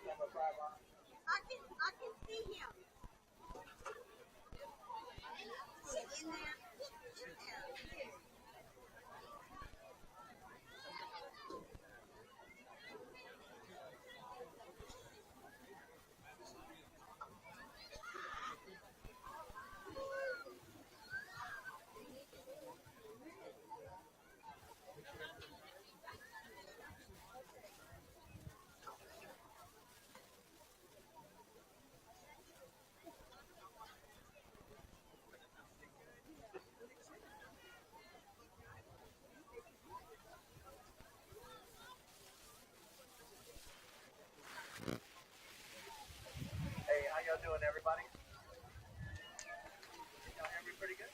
I can see him. In there. Hey, how y'all doing, everybody? Can y'all hear me pretty good?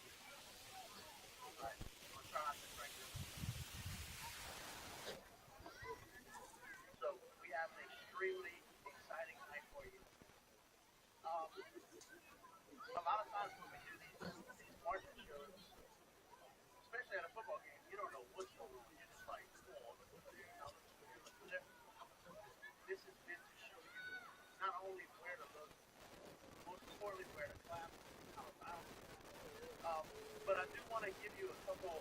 All right. I'm gonna try not to drink this. So we have an extremely exciting night for you. A lot of times when we do these market shows, especially at a football game, you don't know what's going on. You're just like, oh, this is meant to show you not only where to look, most importantly where to clap, how loud. But I do want to give you a couple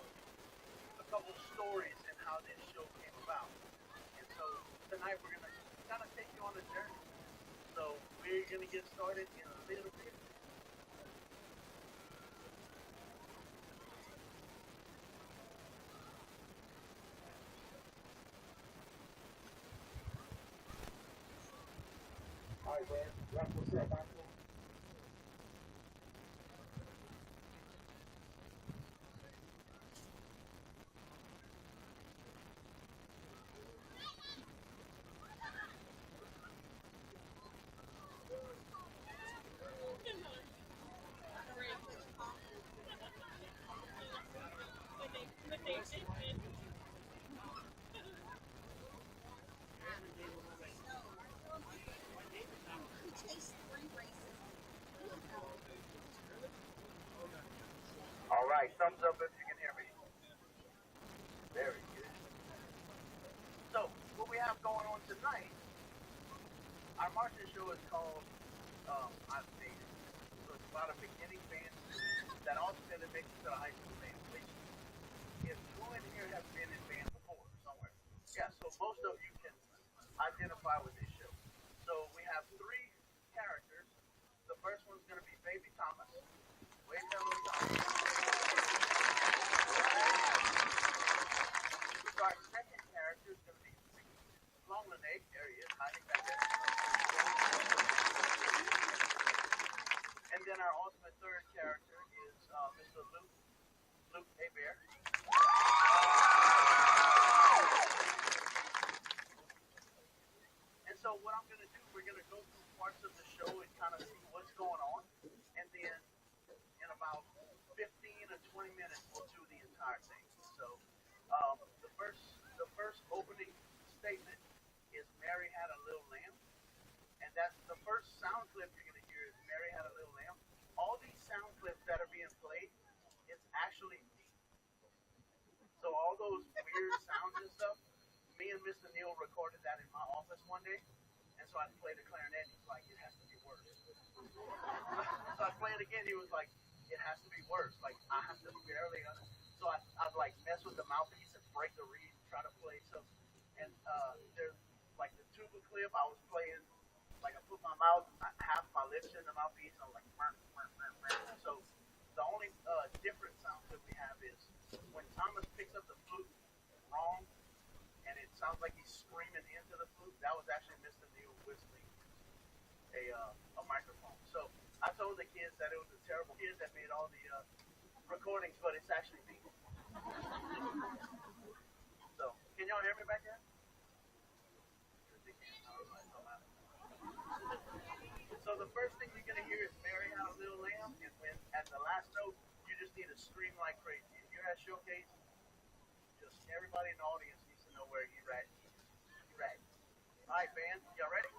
stories and how this show came about. And so tonight we're gonna kind of take you on a journey. So we're gonna get started in a little bit. All right, man. What's up, Michael? He chased 3 races. All right, thumbs up if you can hear me. Very good. So, what we have going on tonight, our marching show is called I've Made It. So it's about a beginning band that ultimately makes it to the high school band. Which, if you in here have been in band before somewhere, yeah, so most of you can identify with this show. So we have 3 characters. The first one's going to be Baby Thomas. Wave down the Thomas. So our second character is going to be Long Lene. There he is, hiding back there. And then our ultimate third character is Mr. Luke Hebert. And so what I'm going to do, we're going to go through parts of the show and kind of see what's going on. And then in about 15 or 20 minutes, we'll do the entire thing. So the first opening statement is Mary Had a Little Lamb. And that's the first sound clip you're going to hear is Mary Had a Little Lamb. All these sound clips that are being played, it's actually me. So all those weird sounds and stuff, me and Mr. Neal recorded that in my office one day. And so I played the clarinet. He's like, it has to be worse. So I played it again. He was like, it has to be worse. Like, I have to barely. So I'd like mess with the mouthpiece and break the reed, try to play some. And there's like the tuba clip. I was playing, like I put my mouth, half my lips in the mouthpiece. And I was like, burn. So the only different sound that we have is when Thomas picks up the flute wrong, and it sounds like he's screaming into the flute. That was actually Mr. Neal whistling a microphone. So I told the kids that it was a terrible kid that made all the recordings, but it's actually me. So can y'all hear me back there? So the first thing you're gonna hear is Mary Had a Little Lamb, and when at the last note, you just need to scream like crazy. If you're at Showcase, just everybody in the audience needs to know where Erath is. Erath. All right, band, y'all ready?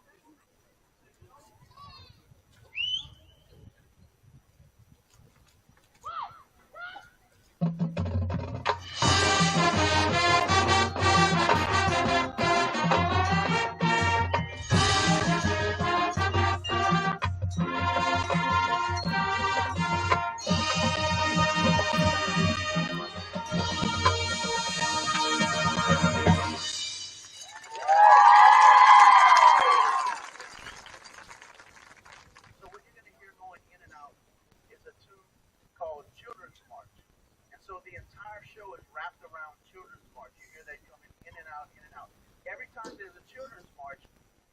the entire show is wrapped around children's march. You hear that coming in and out, in and out. Every time there's a children's march,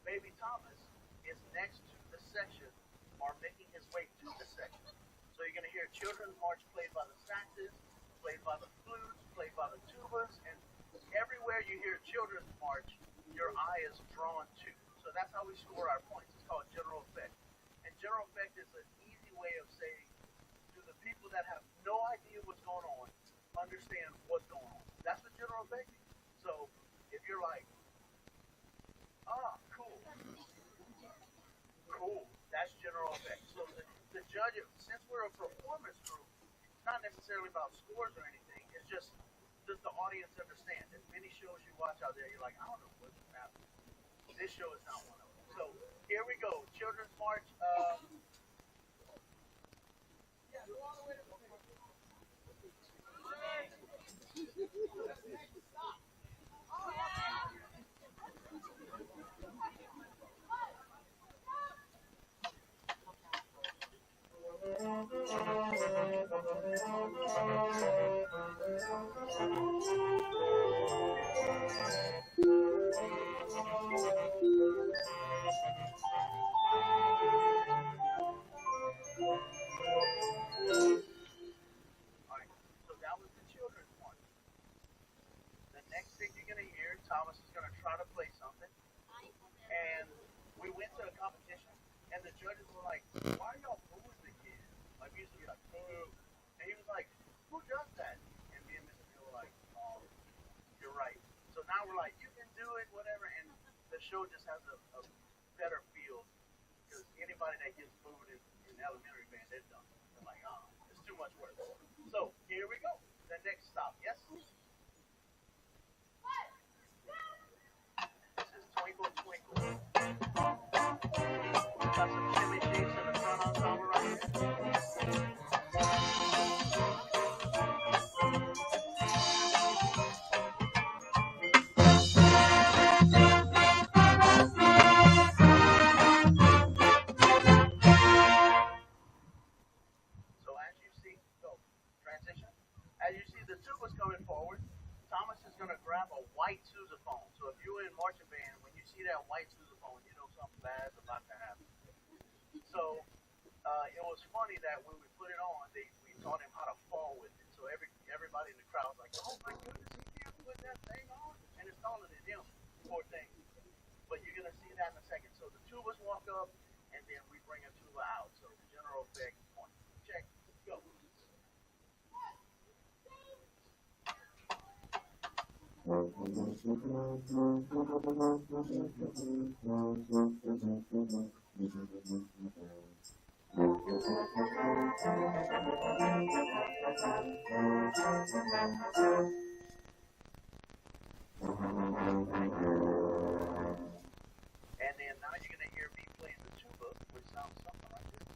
Baby Thomas is next to the section or making his way to the section. So you're going to hear children's march played by the saxes, played by the flutes, played by the tubas, and everywhere you hear children's march, your eye is drawn to. So that's how we score our points. It's called general effect. And general effect is an easy way of saying, do the people that have no idea what's going on understand what's going on? That's what general effect is. So if you're like, cool, that's general effect. So the judge, since we're a performance group, it's not necessarily about scores or anything. It's just, does the audience understand? As many shows you watch out there, you're like, I don't know what's happening. This show is not one of them. So here we go. Children's March. Alright, so that was the children's one. The next thing you're gonna hear, Thomas is gonna try to play something. And we went to a competition and the judges were like, why are y'all booing the kid? Like we used to be like, boo. And he was like, who does that? And me and Mr. Bill were like, oh, you're right. So now we're like, you can do it, whatever, and the show just has a better feel. Because anybody that gets booed in elementary band, they're done. They're like, it's too much work. So here we go. The next stop, yes? This is Twinkle Twinkle. Got some chimney shapes in the front ensemble right here. So as you see, transition. As you see the tubas coming forward, Thomas is going to grab a white sousaphone. So if you're in marching band, when you see that white sousaphone, you know something bad's about to happen. So it was funny that when we put it on, we taught him how to fall with it. So everybody in the crowd was like, oh my goodness, he can't put that thing on. And it's taller than him, poor thing. But you're going to see that in a second. So the tubas walk up, and then we bring a tuba out. So the general effect point. Check, go. And then now you're going to hear me play the tuba, which sounds something like this.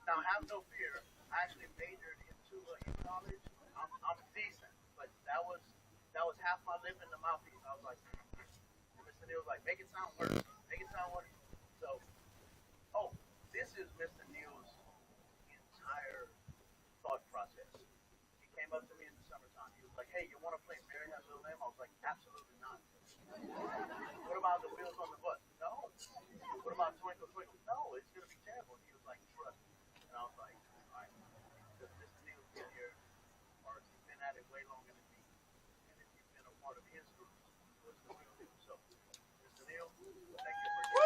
Now, have no fear. I actually majored in tuba in college. I'm decent, but that was half my lip in the mouthpiece. I was like, Mr. Neal was like, make it sound worse. Make it sound worse. So, this is Mr. Neal's entire thought process. He came up to me in the summertime. He was like, hey, you want to play Mary Has a Little Lamb? I was like, absolutely not. What about the Wheels on the Bus? No. What about Twinkle Twinkle? No, it's going to be terrible. He was like, trust me. And I was like, all right. Because Mr. Neal's been here, or he's been at it way longer than me. And if you've been a part of his group, what's the real deal? So, Mr. Neal, thank you for your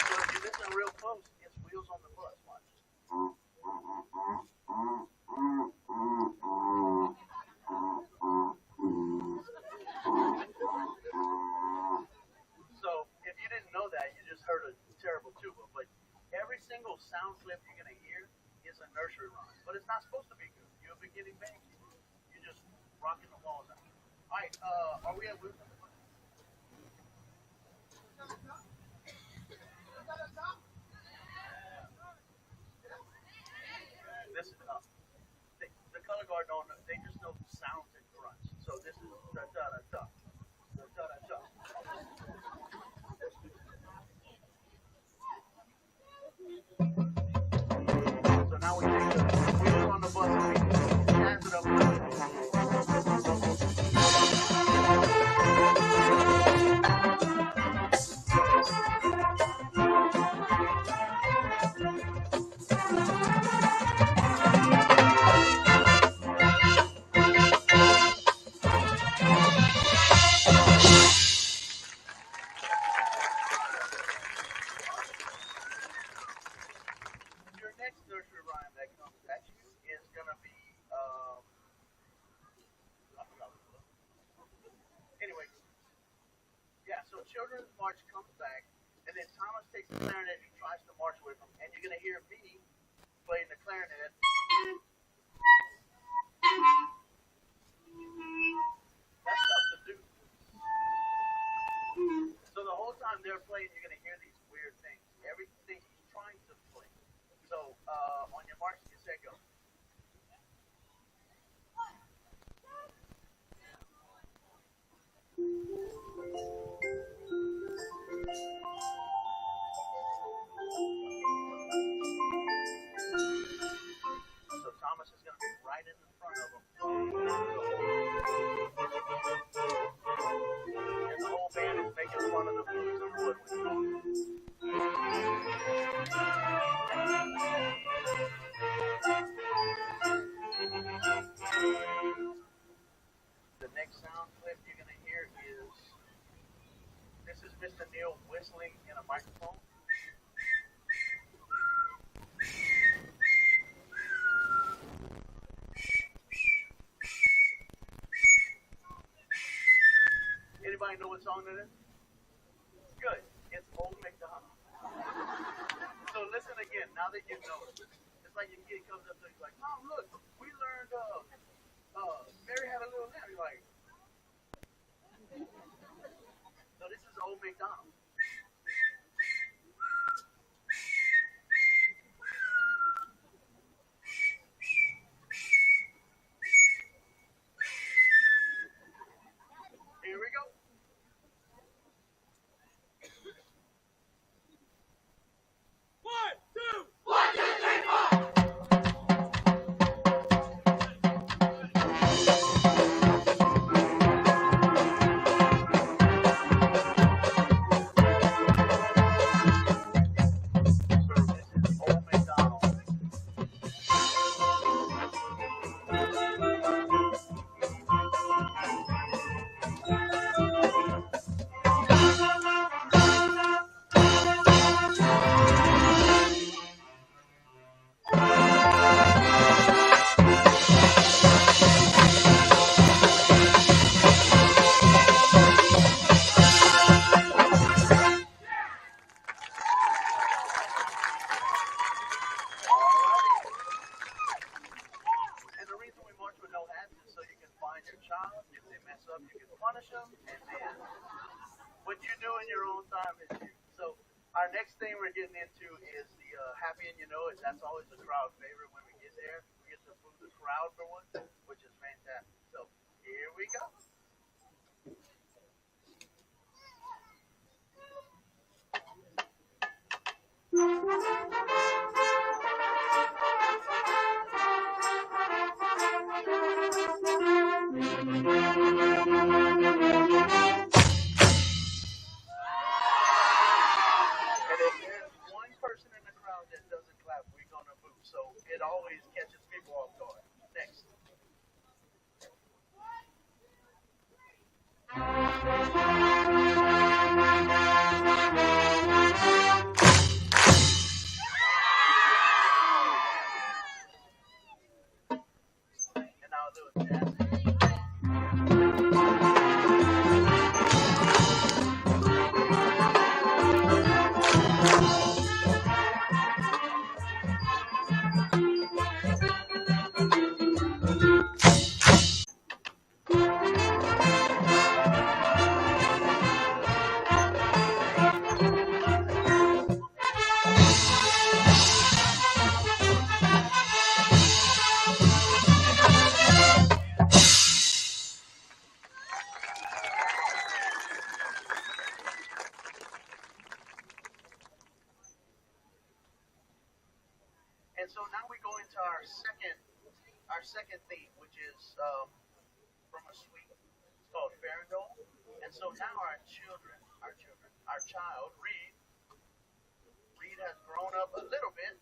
So if you listen real close, it's Wheels on the Bus. Watch. So if you didn't know that, you just heard a terrible tuba. But every single sound clip you're gonna hear is a nursery rhyme. But it's not supposed to be good. You're a beginning band. You're just rocking the walls out. All right, are we at Wheels on the Bus? This is the color guard don't know. They just know sounds and So now we take the wheels on the bus and we jazz it up a little Your next nursery rhyme that comes at you is gonna be I forgot what it was. Anyway, yeah. So children's march comes back, and then Thomas takes the clarinet and tries to march with him, and you're gonna hear me playing the clarinet. That's tough to do. So the whole time they're playing, you're gonna hear these weird things. Everything he's trying to play. So on your march, you say go. So Thomas is gonna be right in the front of them. And the whole band is making fun of the blues and woodwind. The next sound clip you're gonna hear is this is Mr. Neil whistling in a microphone. Anybody know what song that is? Good. It's Old MacDonald. So listen again. Now that you know it, it's like your kid comes up to you like, "Mom, look, we learned Mary had a little lamb." You're like, "No, this is Old MacDonald." Here we go. So this is Old MacDonald. And the reason we march with no hats is so you can find your child. If they mess up, you can punish them. And then what you do in your own time is you. So our next thing we're getting into is the Happy and You Know It. That's always a crowd favorite when we get there. We get to fool the crowd for once, which is fantastic. So here we go. And if there's one person in the crowd that doesn't clap, we're gonna boo. So it always catches people off guard. Next. And now I'll do it jazz. second theme, which is from a suite. It's called Farandole. And so now our child, Reed has grown up a little bit,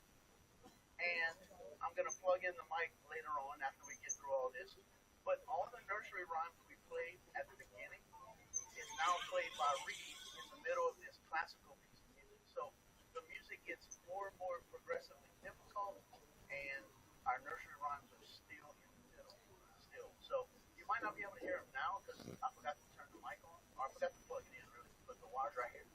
and I'm going to plug in the mic later on after we get through all this. But all the nursery rhymes we played at the beginning is now played by Reed in the middle of this classical piece of music. So the music gets more and more progressively difficult, and our nursery rhymes are still in the middle. Still. So you might not be able to hear them now because I forgot to turn the mic on, or I forgot to plug it in, really, but the wire's right here.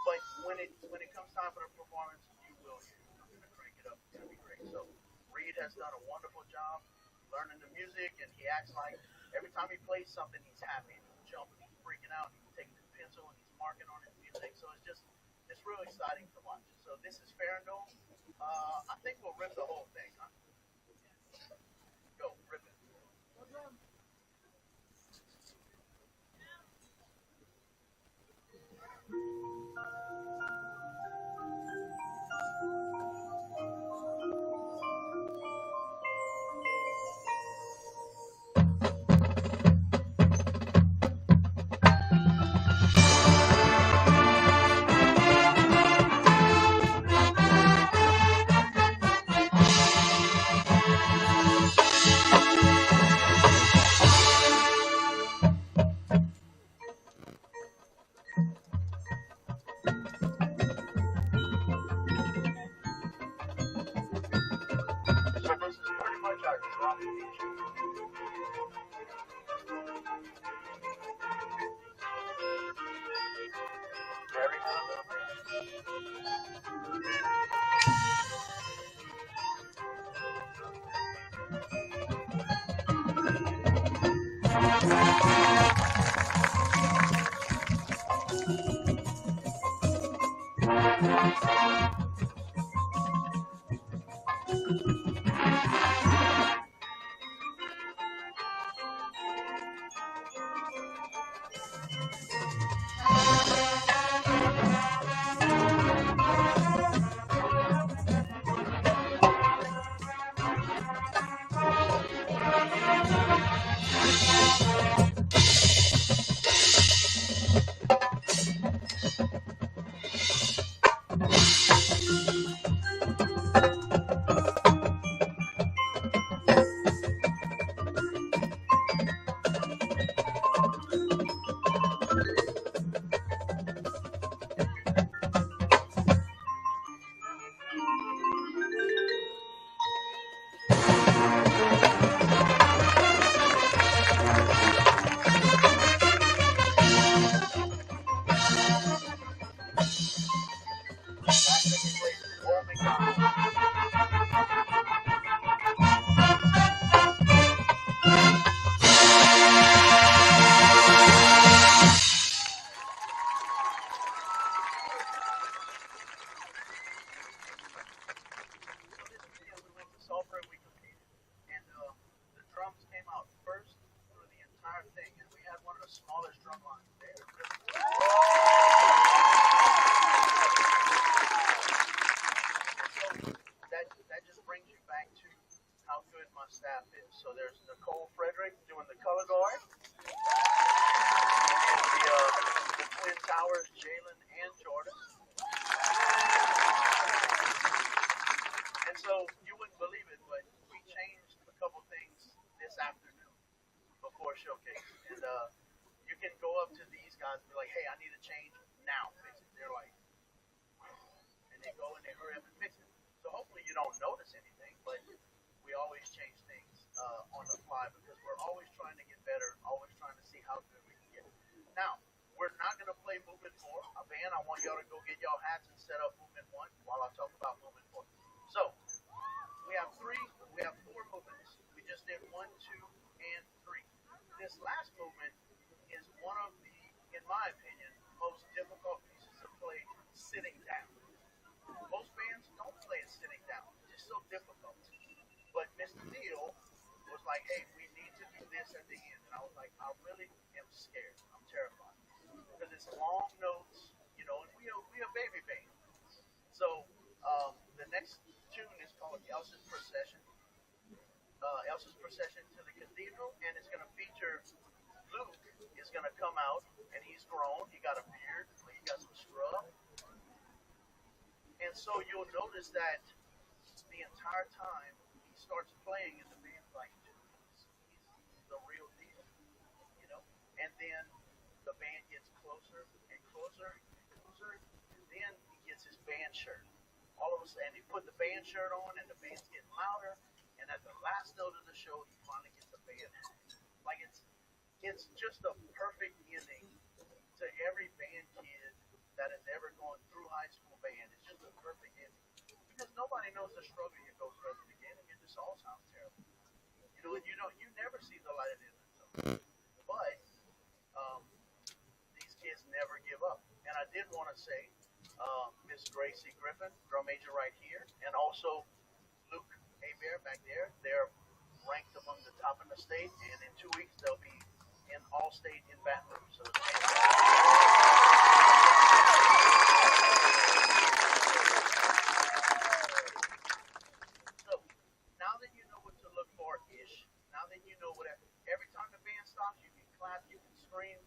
But when it comes time for the performance, you will hear it. I'm gonna crank it up. It's gonna be great. So Reed has done a wonderful job learning the music, and he acts like every time he plays something, he's happy. He's jumping, he's freaking out, he's taking his pencil and he's marking on his music. So it's really exciting to watch. So this is Farandole. I think we'll rip the whole thing, huh? Go, rip it. So this is pretty much our drum feature. Very good. Last thing he plays is Old McDonald. So this weekend we went to Sulphur and we competed, and the drums came out first through the entire thing, and we had one of the smallest drum lines there. So that just brings you back to how good my staff is. So there's Nicole Frederick doing the color guard, the twin towers, Jalen and Jordan. And so you wouldn't believe it, but we changed a couple things this afternoon before showcase. And you can go up to these guys and be like, hey, I need a change now. Fix it. They're like, and they go and they hurry up and fix it. So hopefully you don't notice anything, but we always change things on the fly because we're always trying to get better, always trying to see how good we can get. Now, we're not going to play movement 4. Band, I want y'all to go get y'all hats and set up movement 1 while I talk about movement 4. So, we have 4 movements. We just did 1, 2, and 3. This last movement is one of the, in my opinion, most difficult pieces to play sitting down. Most bands don't play it sitting down. It's just so difficult. But Mr. Neal was like, hey, we need to do this at the end. And I was like, I really am scared. I'm terrified. Because it's long notes, and we a baby band. So the next tune is called Elsa's Procession. Elsa's procession to the cathedral, and it's going to feature Luke is going to come out, and he's grown. He got a beard, he got some scrub, and so you'll notice that the entire time he starts playing, and the band's like, dude, he's the real deal, you know. And then the band gets closer and closer and closer, and then he gets his band shirt. All of a sudden, he put the band shirt on, and the band's getting louder. And at the last note of the show, he finally gets a band. Like it's just a perfect ending to every band kid that has ever gone through high school band. It's just a perfect ending because nobody knows the struggle you go through at the beginning. It just all sounds terrible, you know. And you never see the light at the end of the tunnel. But these kids never give up. And I did want to say, Miss Gracie Griffin, drum major right here, and also Luke Bear back there. They're ranked among the top in the state, and in 2 weeks they'll be in all state in Baton Rouge. So now that you know what to look for ish, now that you know whatever, every time the band stops, you can clap, you can scream.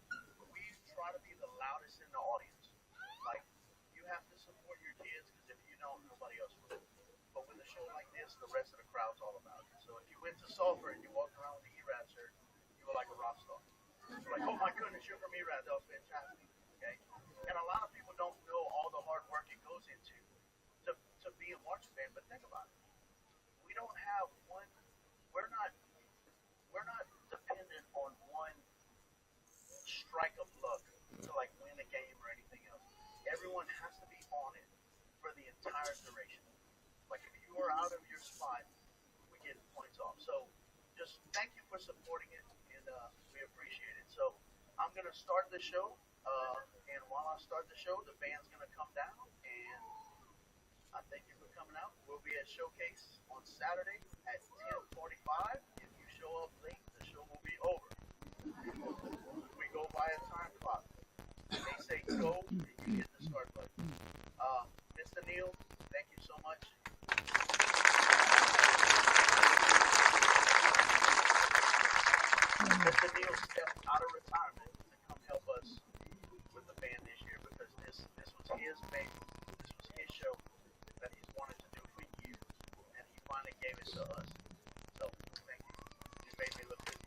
We try to be the loudest in the audience. Like, you have to support your kids, because if you don't, nobody else will. But with a show like this, the rest of the crowd's all about it. So if you went to Sulphur and you walked around with the Erath shirt, you were like a rock star. You're like, oh my goodness, you're from Erath. That was fantastic. Okay? And a lot of people don't know all the hard work it goes into to be a marching band. But think about it. We don't have one. We're not dependent on one strike of luck to like win a game or anything else. Everyone has to be on it for the entire duration. Like if you are out of your spot, we get points off. So just thank you for supporting it, and we appreciate it. So I'm going to start the show, and while I start the show, the band's going to come down, and I thank you for coming out. We'll be at Showcase on Saturday at 10:45. If you show up late, the show will be over. We go by a time clock. They say go, and you hit the start button. Mr. Neil, thank you so much. Mr. Neil stepped out of retirement to come help us with the band this year because this was his baby. This was his show that he's wanted to do for years, and he finally gave it to us. So, thank you. You made me look good.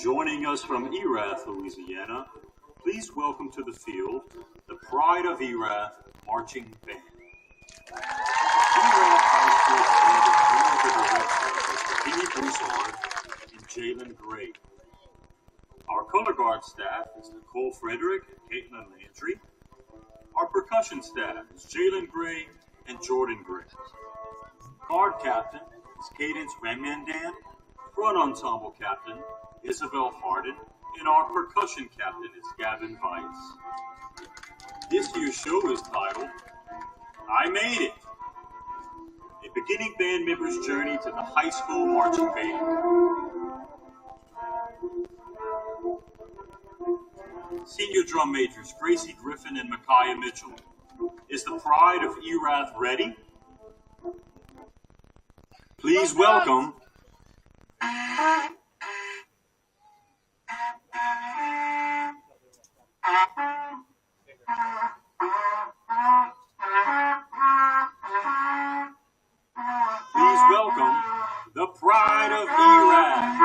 Joining us from Erath, Louisiana, please welcome to the field the Pride of Erath Marching Band. Erath High School Band is under the direction of Kenny Broussard and Jalen Gray. Our color guard staff is Nicole Frederick and Caitlin Landry. Our percussion staff is Jalen Gray and Jordan Gray. Guard captain is Cadence Ramandan. Front ensemble captain Isabel Harden, and our percussion captain is Gavin Weiss. This year's show is titled, I Made It, a beginning band member's journey to the high school marching band. Senior drum majors Gracie Griffin and Micaiah Mitchell. Is the Pride of Erath ready? Please welcome the Pride of Erath.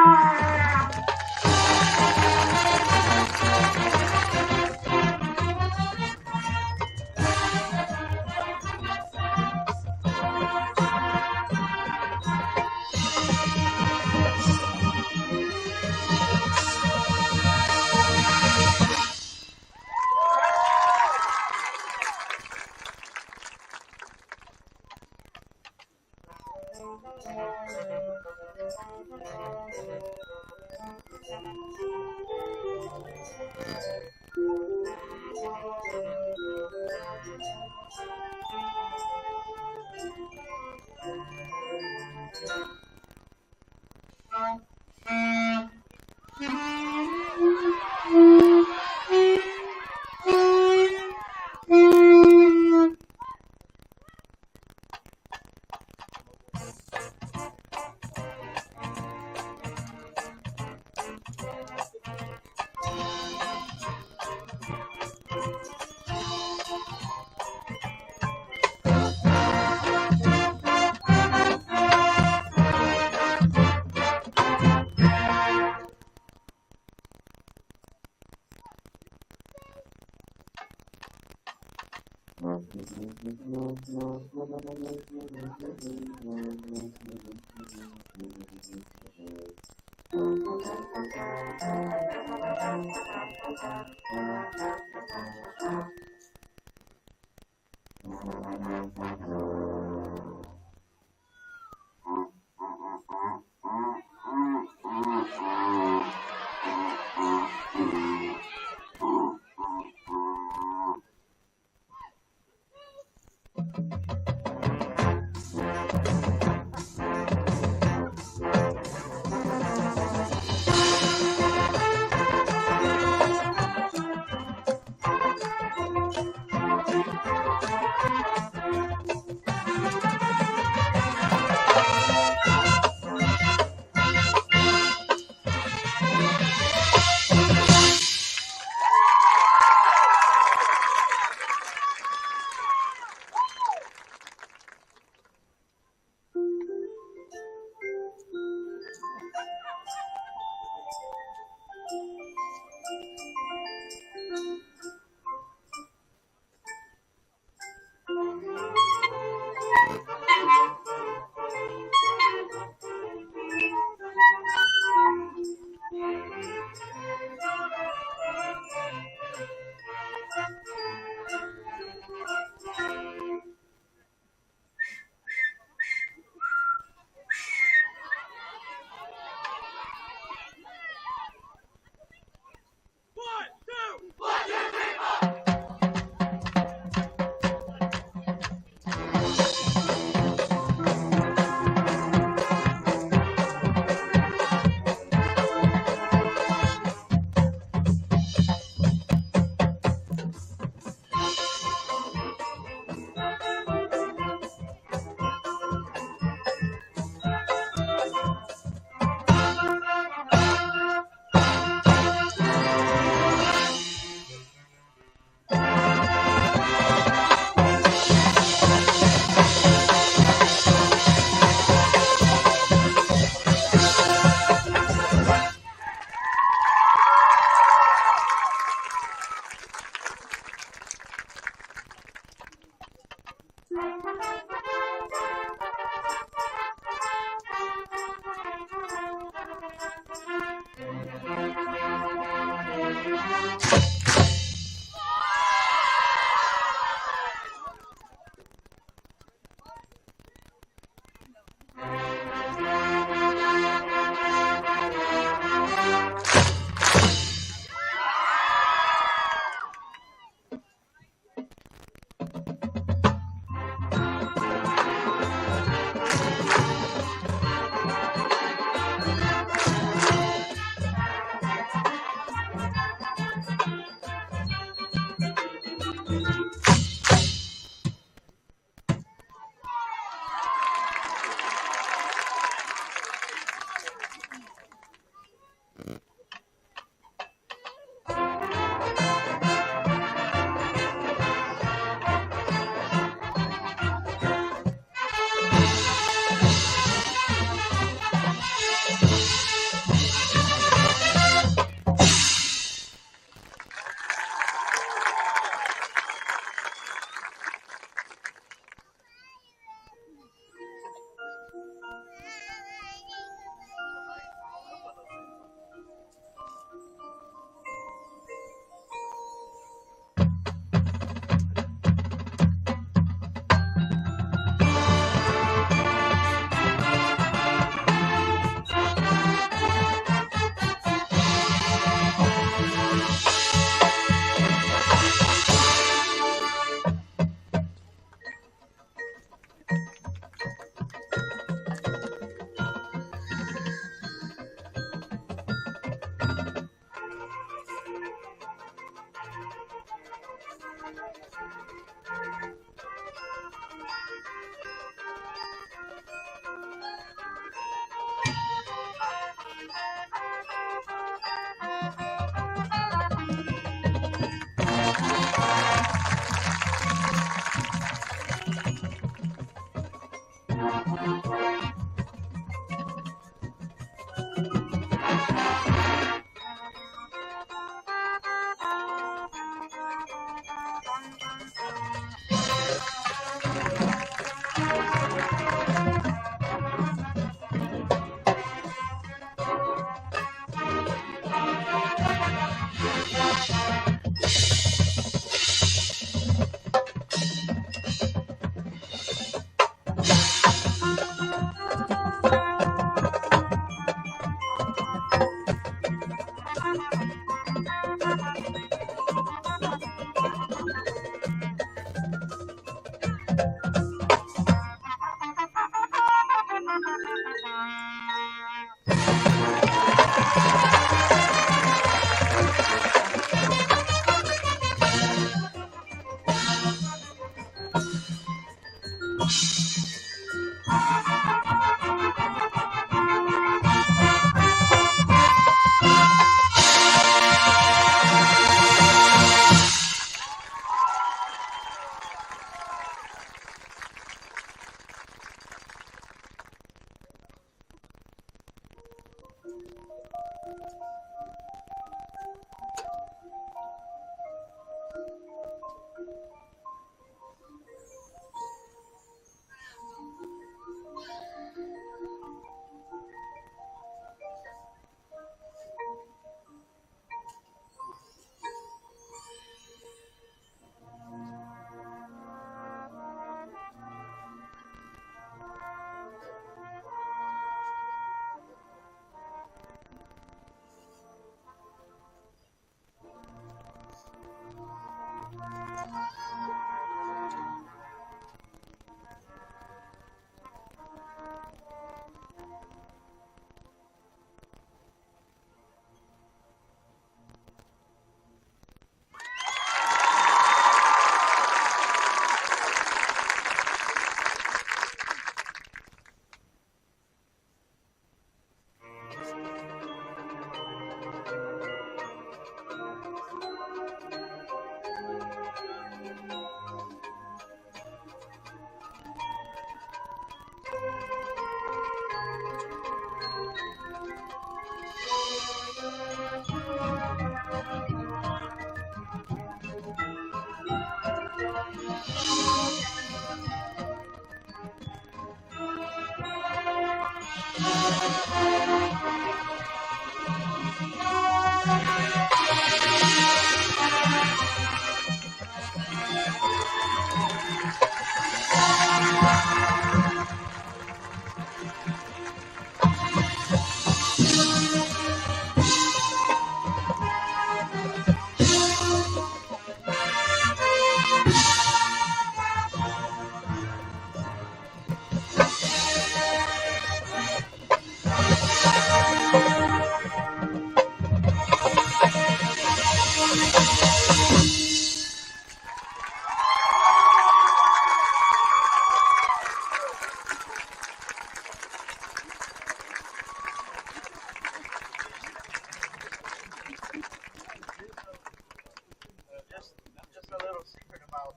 Just a little secret about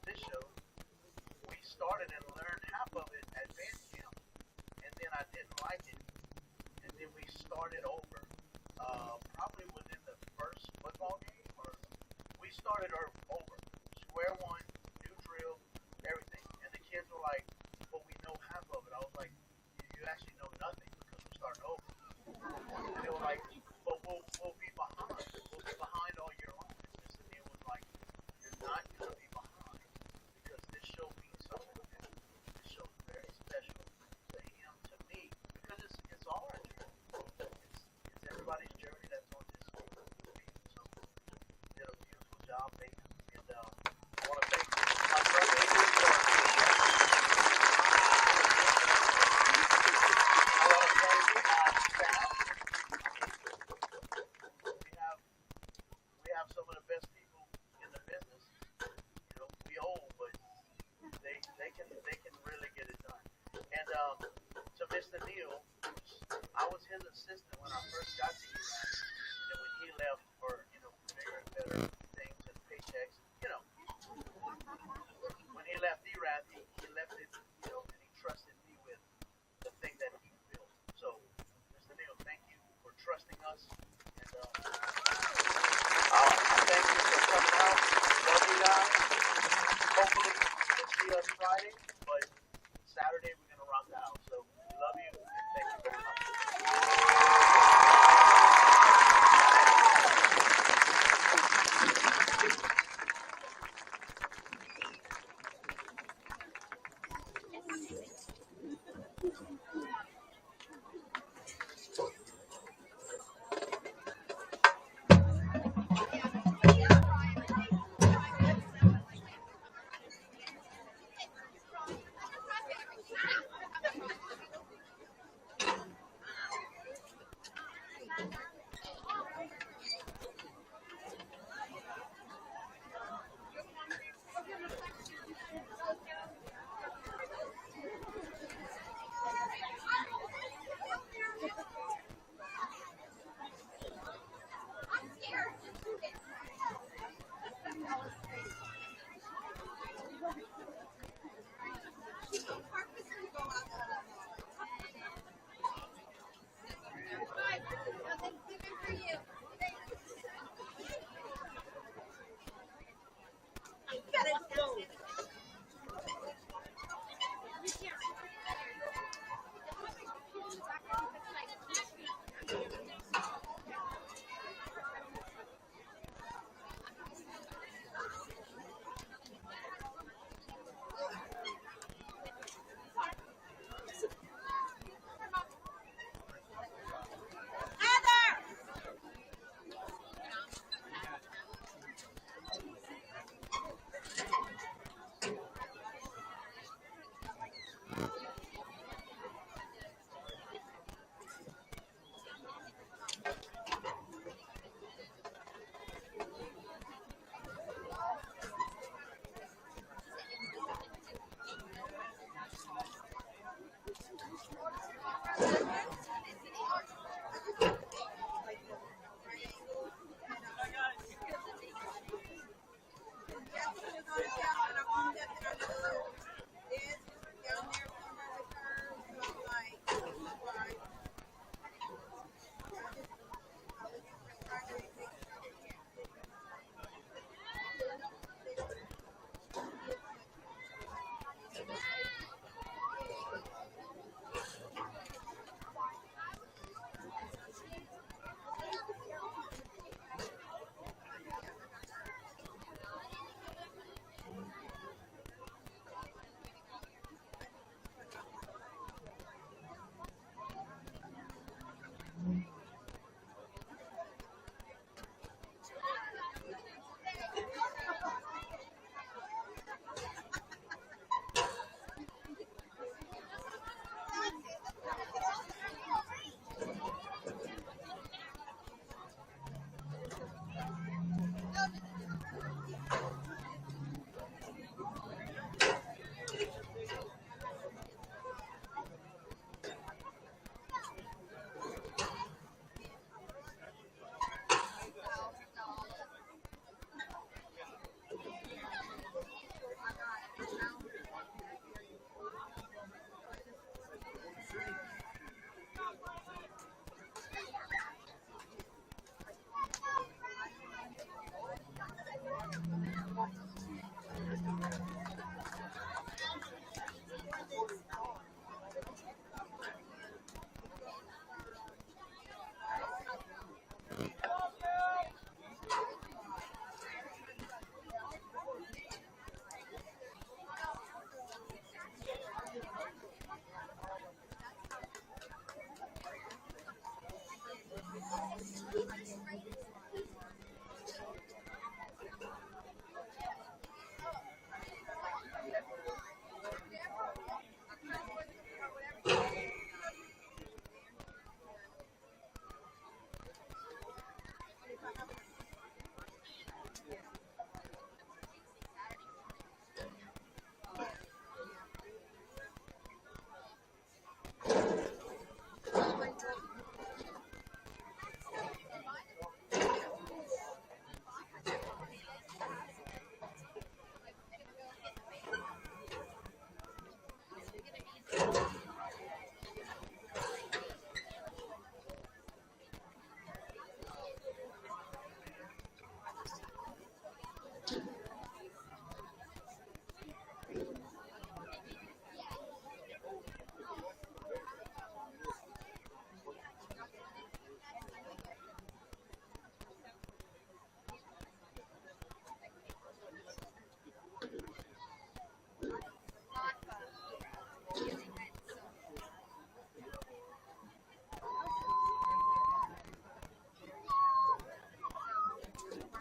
this show. We started and learned half of it at band camp, and then I didn't like it, and then we started over. Probably within the first football game, or we started over, square one, new drill, everything, and the kids were like, "Well, we know half of it." I was like, "You actually know nothing because we're starting over." And they were like, "But we'll be behind. We'll be behind all year long." And Mr. Neil was like, "You're not going to be behind because this show means something to him. This show is very special to him, to me, because it's all our journey. It's everybody's journey that's on this movie. So you did a beautiful job, baby. And I want to thank my friend Avery for I want to thank staff. We have some of the best people in the business. You know, we old, but they can really get it done. And to Mr. Neil, I was his assistant when I first got to Erath, and then when he left for bigger and better things and paychecks, when he left Erath, he left it, and he trusted me with the thing that he built. So, Mr. Neil, thank you for trusting us, and thank you for coming out. Love you guys. Hopefully, we'll see us Friday, but Saturday we're gonna rock the house. So, we love you.